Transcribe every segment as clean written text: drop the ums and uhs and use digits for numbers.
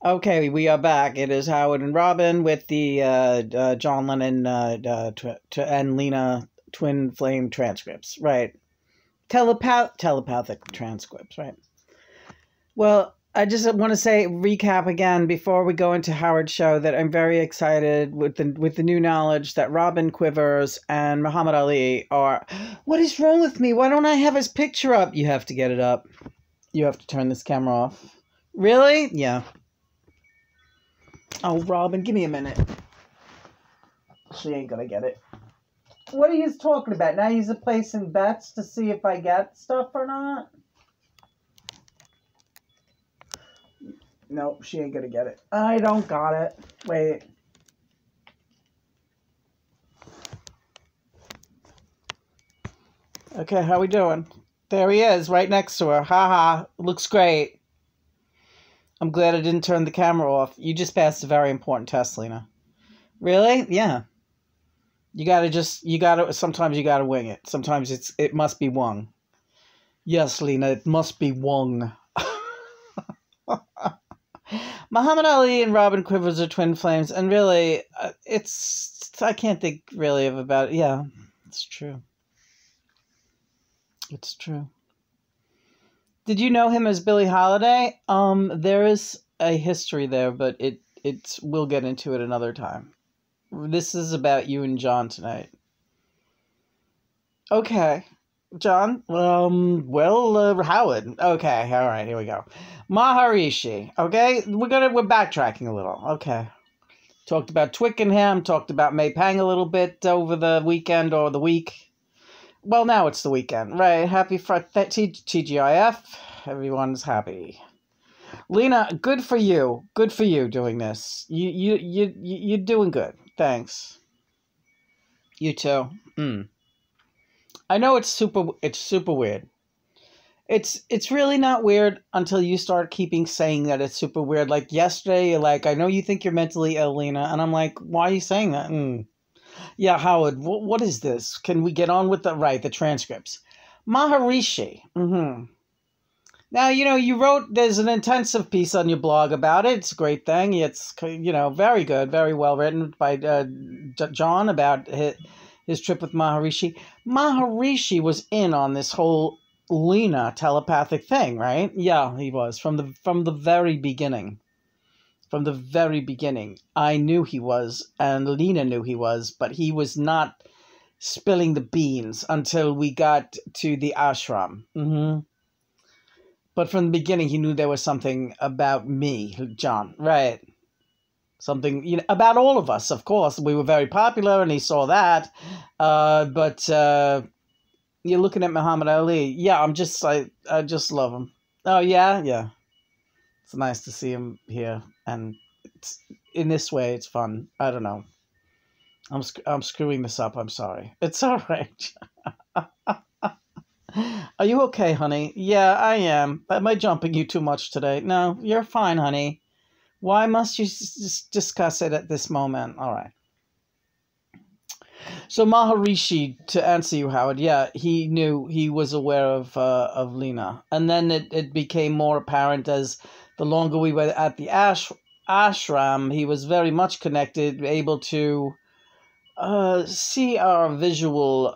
Okay, we are back. It is Howard and Robin with the John Lennon and Lena twin flame transcripts, right? Telepathic transcripts, right? Well, I just want to say recap again before we go into Howard's show that I'm very excited with the new knowledge that Robin Quivers and Muhammad Ali are. What is wrong with me? Why don't I have his picture up? You have to get it up. You have to turn this camera off. Really? Yeah. Oh, Robin, give me a minute. She ain't gonna get it. What are you talking about? Now you're placing bets to see if I get stuff or not? Nope, she ain't gonna get it. I don't got it. Wait. Okay, how we doing? There he is, right next to her. Haha, looks great. I'm glad I didn't turn the camera off. You just passed a very important test, Lena. Really? Yeah. Sometimes you gotta wing it. Sometimes it must be wung. Yes, Lena, it must be wung. Muhammad Ali and Robin Quivers are twin flames, and really, I can't think really of about it. Yeah, it's true. It's true. Did you know him as Billie Holiday? There is a history there, but we'll get into it another time. This is about you and John tonight. Okay. John? Howard. Okay, all right, here we go. Maharishi. Okay? We're backtracking a little. Okay. Talked about Twickenham, talked about May Pang a little bit over the weekend or the week. Well, now it's the weekend, right? Happy Friday, TGIF. Everyone's happy. Lena, good for you. Good for you doing this. You're doing good. Thanks. You too. I know it's super weird. It's really not weird until you start saying that it's super weird. Like yesterday, you're like, I know you think you're mentally ill, Lena, and I'm like, why are you saying that? Yeah, Howard, what is this? Can we get on with the transcripts? Maharishi. Now, you wrote, there's an intensive piece on your blog about it. It's a great thing. It's, very good, very well written by John about his trip with Maharishi. Maharishi was in on this whole Lena telepathic thing, right? Yeah, he was from the very beginning. From the very beginning, I knew he was, and Lena knew he was, but he was not spilling the beans until we got to the ashram. But from the beginning, he knew there was something about me, John, right? Something, about all of us, of course. We were very popular, and he saw that. But you're looking at Muhammad Ali. Yeah, I just love him. Oh, yeah? Yeah. It's nice to see him here, and in this way, it's fun. I don't know. I'm screwing this up. I'm sorry. It's all right. Are you okay, honey? Yeah, I am. Am I jumping you too much today? No, you're fine, honey. Why must you just discuss it at this moment? All right. So Maharishi, to answer you, Howard, yeah, he was aware of Lena, and then it became more apparent as the longer we were at the ashram, he was very much connected, able to see our visual,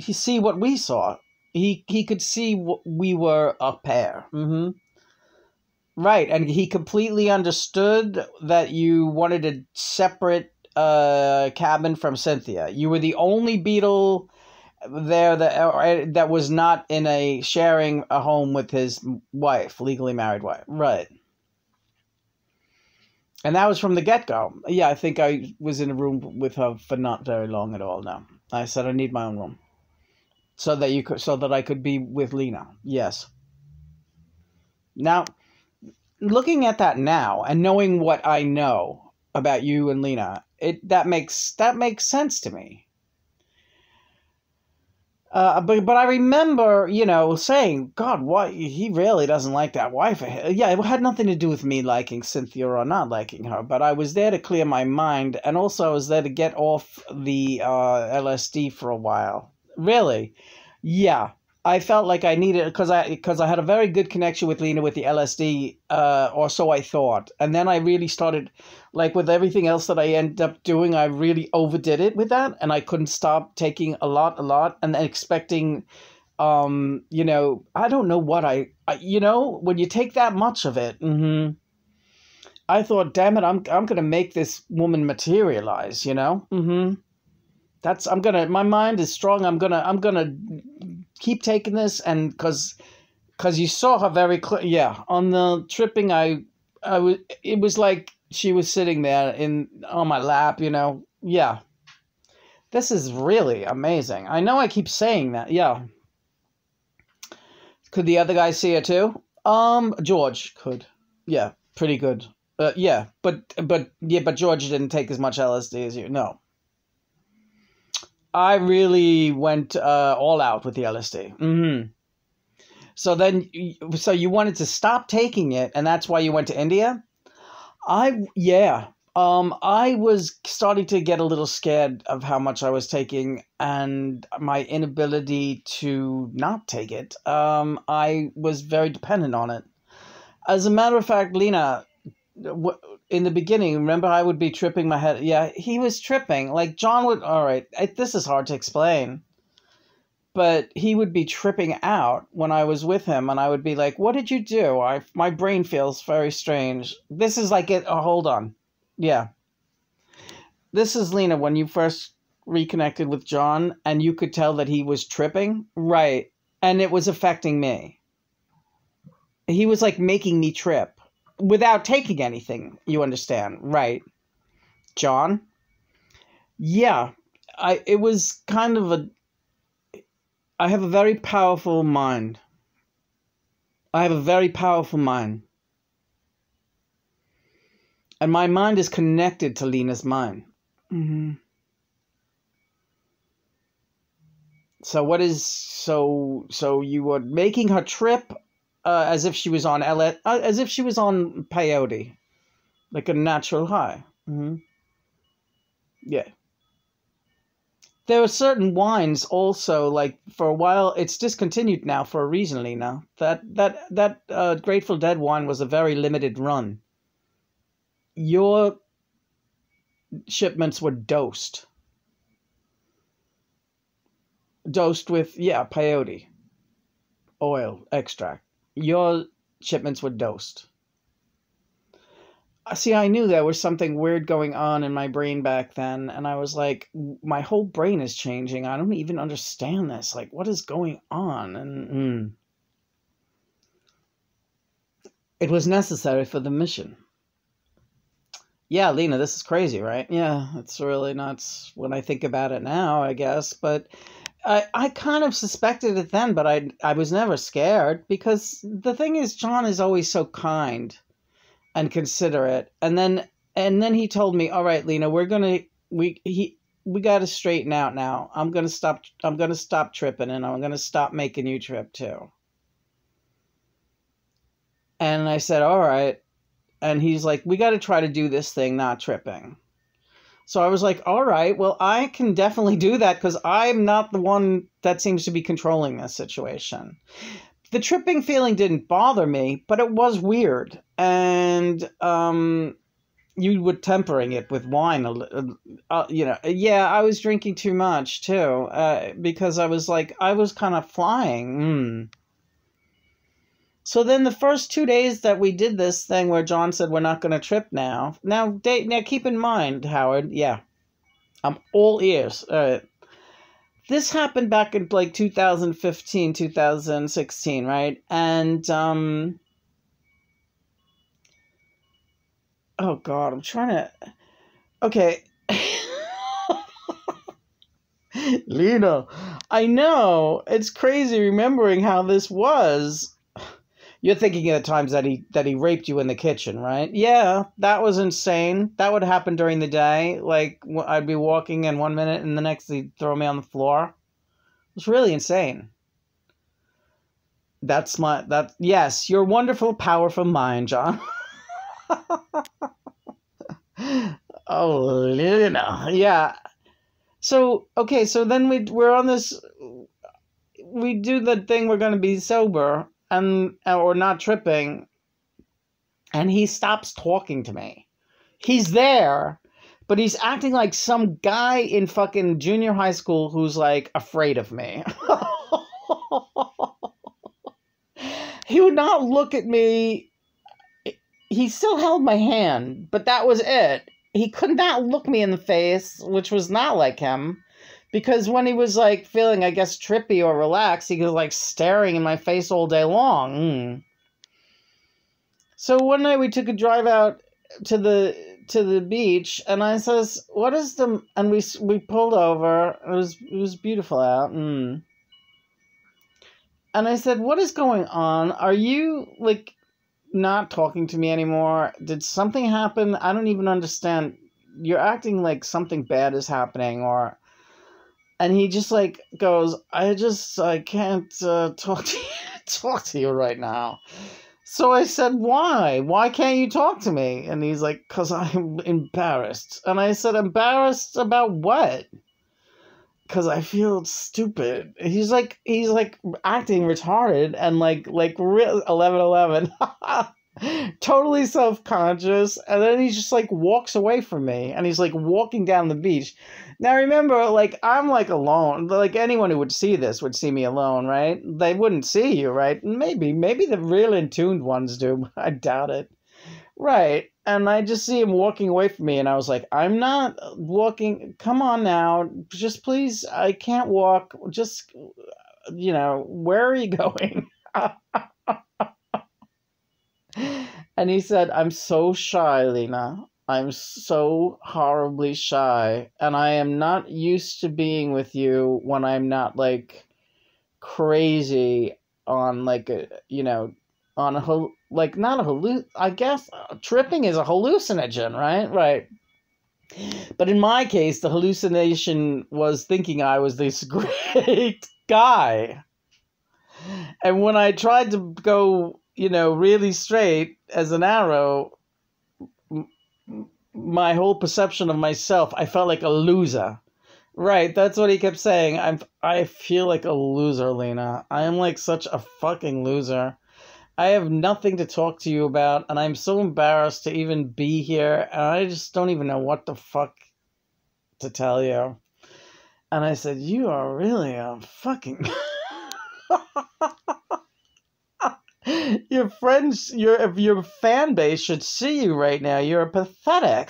see what we saw. He could see we were a pair. Right, and he completely understood that you wanted a separate cabin from Cynthia. You were the only Beatle there that was not sharing a home with his wife, legally married wife. Right. And that was from the get-go. Yeah, I think I was in a room with her for not very long at all. No, I said I need my own room, so that I could be with Lena. Yes. Now, looking at that now and knowing what I know about you and Lena, that makes sense to me. But I remember, saying, God, why he really doesn't like that wife of his. Yeah, it had nothing to do with me liking Cynthia or not liking her, but I was there to clear my mind, and also I was there to get off the LSD for a while. Really? Yeah. I felt like I needed, because I had a very good connection with Lena with the LSD, or so I thought. And then I really started, like with everything else that I ended up doing, I really overdid it with that, and I couldn't stop taking a lot, and then expecting, I don't know what when you take that much of it, I thought, damn it, I'm gonna make this woman materialize, my mind is strong. I'm gonna keep taking this, and because you saw her very clear. Yeah, on the tripping, it was like she was sitting there on my lap. Yeah, this is really amazing. I know I keep saying that. Yeah, could the other guy see her too? George could. Yeah, pretty good. Yeah, but George didn't take as much LSD as you. No. I really went all out with the LSD. So you wanted to stop taking it, and that's why you went to India? Yeah. I was starting to get a little scared of how much I was taking and my inability to not take it. I was very dependent on it. As a matter of fact, Lena, in the beginning, remember I would be tripping my head. Yeah, he was tripping. Like John would, all right, this is hard to explain. But he would be tripping out when I was with him, and I would be like, what did you do? My brain feels very strange. This is like it. Oh, hold on. Yeah. This is Lena when you first reconnected with John, and you could tell that he was tripping. Right. And it was affecting me. He was like making me trip without taking anything, you understand, right? John? Yeah, it was kind of I have a very powerful mind. I have a very powerful mind. And my mind is connected to Lena's mind. So so you were making her trip as if she was on as if she was on peyote, like a natural high. Yeah. There are certain wines also, like for a while, it's discontinued now for a reason, Lena. That Grateful Dead wine was a very limited run. Your shipments were dosed. Dosed with, peyote, oil, extract. Your shipments were dosed. See, I knew there was something weird going on in my brain back then, and I was like, my whole brain is changing. I don't even understand this. Like, what is going on? And it was necessary for the mission. Yeah, Lena, this is crazy, right? Yeah, it's really nuts when I think about it now, I guess. But I kind of suspected it then, but I was never scared, because the thing is, John is always so kind and considerate. And then he told me, all right, Lena, we got to straighten out now. I'm going to stop tripping, and I'm going to stop making you trip too. And I said, all right. And he's like, we got to try to do this thing, not tripping. So I was like, all right, well, I can definitely do that, because I'm not the one that seems to be controlling this situation. The tripping feeling didn't bother me, but it was weird. And you were tempering it with wine. Yeah, I was drinking too much too, because I was kind of flying. So then the first 2 days that we did this thing where John said we're not going to trip now. Now keep in mind, Howard, yeah, I'm all ears. This happened back in like 2015, 2016, right? And, oh God, I'm trying to, okay. Lena, I know, it's crazy remembering how this was. You're thinking of the times that he raped you in the kitchen, right? Yeah, that was insane. That would happen during the day. Like, I'd be walking in 1 minute and the next he'd throw me on the floor. It was really insane. Yes, your wonderful, powerful mind, John. Oh, Lena, yeah. So, okay, so then we're on this. we do the thing, we're going to be sober and or not tripping, and he stops talking to me. He's there, but he's acting like some guy in fucking junior high school who's like afraid of me. He would not look at me. He still held my hand, but that was it. He could not look me in the face, which was not like him. Because when he was, like, feeling, I guess, trippy or relaxed, he was, like, staring in my face all day long. So one night we took a drive out to the beach, and I says, what is the... And we pulled over. It was beautiful out. And I said, what is going on? Are you, like, not talking to me anymore? Did something happen? I don't even understand. You're acting like something bad is happening, or... And he just, like, goes, I can't talk to you right now. So I said, why? Why can't you talk to me? And he's like, because I'm embarrassed. And I said, embarrassed about what? Because I feel stupid. He's like acting retarded and like real 11:11. Totally self-conscious. And then he just like walks away from me, and he's like walking down the beach. Now remember, like, I'm like alone. Like, anyone who would see this would see me alone, right? They wouldn't see you, right? Maybe the real in-tuned ones do. I doubt it. Right. And I just see him walking away from me, and I was like, I'm not walking. Come on now. Just please, I can't walk. Just, where are you going? And he said, I'm so shy, Lena. I'm so horribly shy, and I am not used to being with you when I'm not, like, crazy on, like, on a, like, not a I guess tripping is a hallucinogen, right? Right. But in my case, the hallucination was thinking I was this great guy. And when I tried to go, really straight as an arrow, my whole perception of myself, I felt like a loser. Right, that's what he kept saying. I feel like a loser, Lena. I am like such a fucking loser. I have nothing to talk to you about, and I'm so embarrassed to even be here, and I just don't even know what the fuck to tell you. And I said, you are really a fucking... Your friends, your fan base should see you right now. You're pathetic.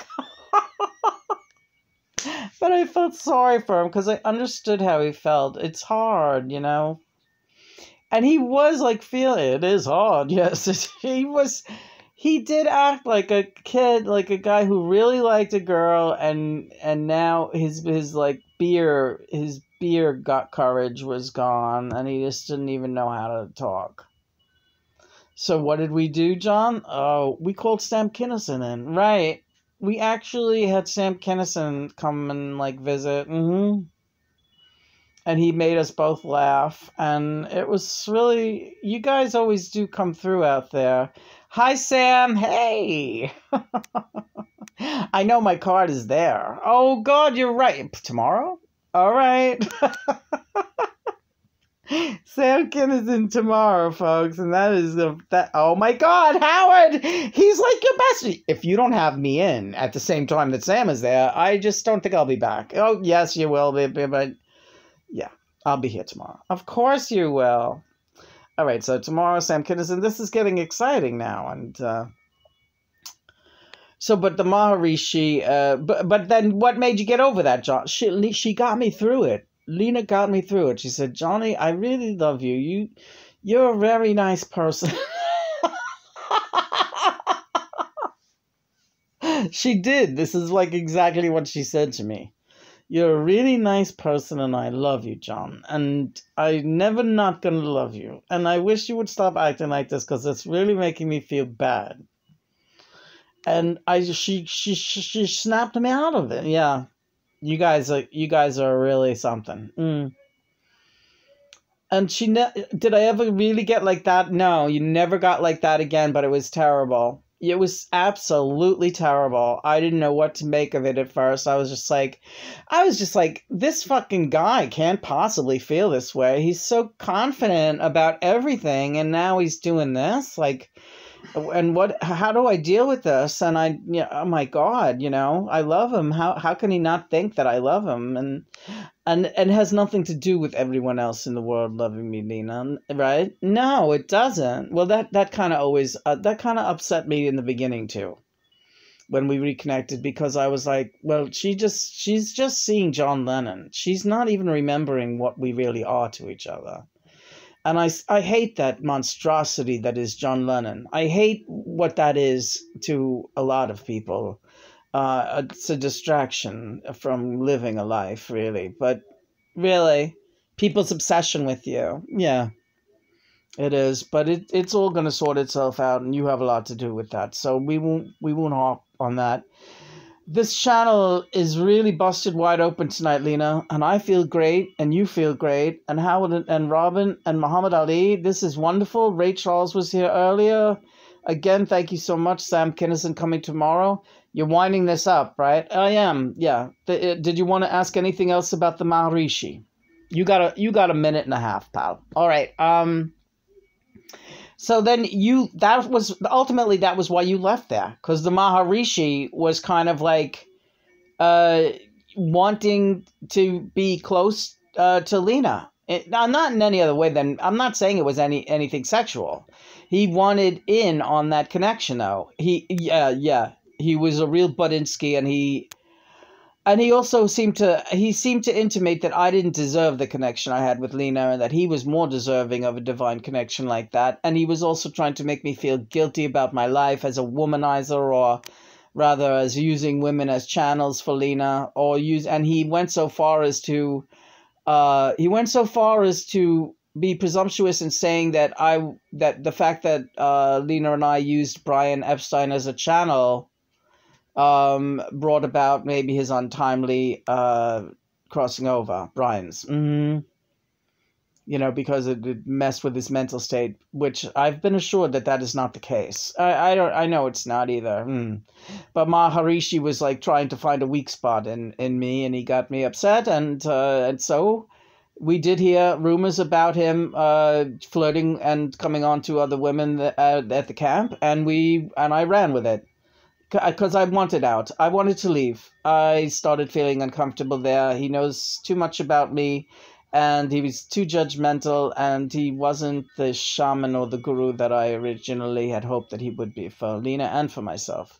But I felt sorry for him because I understood how he felt. It's hard, And he was like feeling it is hard. Yes, he did act like a kid, like a guy who really liked a girl, and now his like beer got courage was gone, and he just didn't even know how to talk. So what did we do, John? Oh, we called Sam Kinison in. Right. We actually had Sam Kinison come and, like, visit. And he made us both laugh. And it was really... You guys always do come through out there. Hi, Sam. Hey. I know my card is there. Oh, God, you're right. Tomorrow? All right. Sam Kinison tomorrow, folks, and that is oh my God, Howard! He's like your bestie. If you don't have me in at the same time that Sam is there, I just don't think I'll be back. Oh, yes, you will, but yeah, I'll be here tomorrow. Of course you will. All right, so tomorrow, Sam Kinison. This is getting exciting now, and so, but the Maharishi, but then what made you get over that, John? She got me through it. Lena got me through it. She said, Johnny, I really love you. You're a very nice person. She did. This is like exactly what she said to me. You're a really nice person, and I love you, John. And I'm never not going to love you. And I wish you would stop acting like this, because it's really making me feel bad. And she snapped me out of it. Yeah. You guys are really something. And did I ever really get like that? No, you never got like that again, but it was terrible. It was absolutely terrible. I didn't know what to make of it at first. I was just like, this fucking guy can't possibly feel this way. He's so confident about everything, and now he's doing this. Like, and how do I deal with this? And oh my God, I love him. How can he not think that I love him? And it has nothing to do with everyone else in the world loving me, Lena, right? No, it doesn't. Well, that kind of always, that kind of upset me in the beginning too, when we reconnected, because I was like, well, she's just seeing John Lennon. She's not even remembering what we really are to each other. And I hate that monstrosity that is John Lennon. I hate what that is to a lot of people. It's a distraction from living a life, really. But really, people's obsession with you. Yeah, it is. But it's all going to sort itself out, and you have a lot to do with that. So we won't hop on that. This channel is really busted wide open tonight, Lena, and I feel great, and you feel great, and Howard and Robin and Muhammad Ali. This is wonderful. Ray Charles was here earlier. Again, thank you so much. Sam Kinison coming tomorrow. You're winding this up, right? I am, yeah. Did you want to ask anything else about the Maharishi? You got a minute and a half, pal. All right. So then that was why you left there, because the Maharishi was kind of like wanting to be close to Lena. Now, not in any other way than, I'm not saying it was anything sexual. He wanted in on that connection, though. He was a real Budinsky, and he also seemed to intimate that I didn't deserve the connection I had with Lena, and that he was more deserving of a divine connection like that. And he was also trying to make me feel guilty about my life as a womanizer, or rather as using women as channels for Lena, and he went so far as to be presumptuous in saying that the fact that Lena and I used Brian Epstein as a channel brought about maybe his untimely crossing over, Brian's. Because it messed with his mental state, which I've been assured that is not the case. I know it's not either. But Maharishi was like trying to find a weak spot in me, and he got me upset, and so we did hear rumors about him flirting and coming on to other women at the camp, and I ran with it. Because I wanted out. I wanted to leave. I started feeling uncomfortable there. He knows too much about me, and he was too judgmental, and he wasn't the shaman or the guru that I originally had hoped that he would be for Lena and for myself.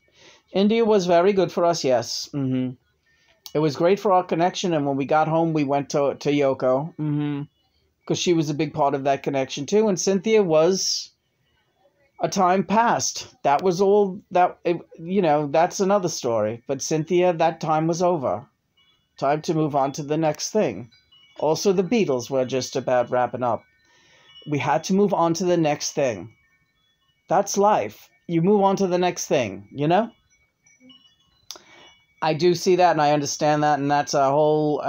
India was very good for us, yes. It was great for our connection, and when we got home, we went to Yoko. Because she was a big part of that connection, too, and Cynthia was a time past. That was all that's another story. But Cynthia, that time was over. Time to move on to the next thing. Also, the Beatles were just about wrapping up. We had to move on to the next thing. That's life. You move on to the next thing, I do see that, and I understand that, and that's a whole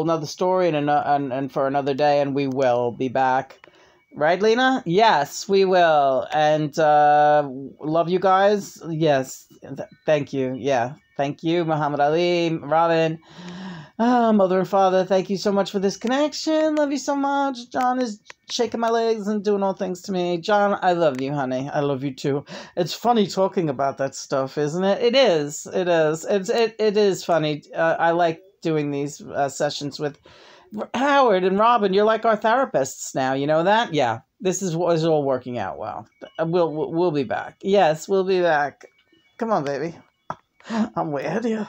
nother story, and for another day, and we will be back. Right, Lena? Yes, we will. And love you guys. Yes. Thank you. Yeah. Thank you, Muhammad Ali, Robin, mother and father. Thank you so much for this connection. Love you so much. John is shaking my legs and doing all things to me. John, I love you, honey. I love you too. It's funny talking about that stuff, isn't it? It is. It is. It is funny. I like doing these sessions with Howard and Robin. You're like our therapists now, you know that? Yeah, this is all working out well. We'll be back. Yes, we'll be back. Come on, baby. I'm weird, yeah.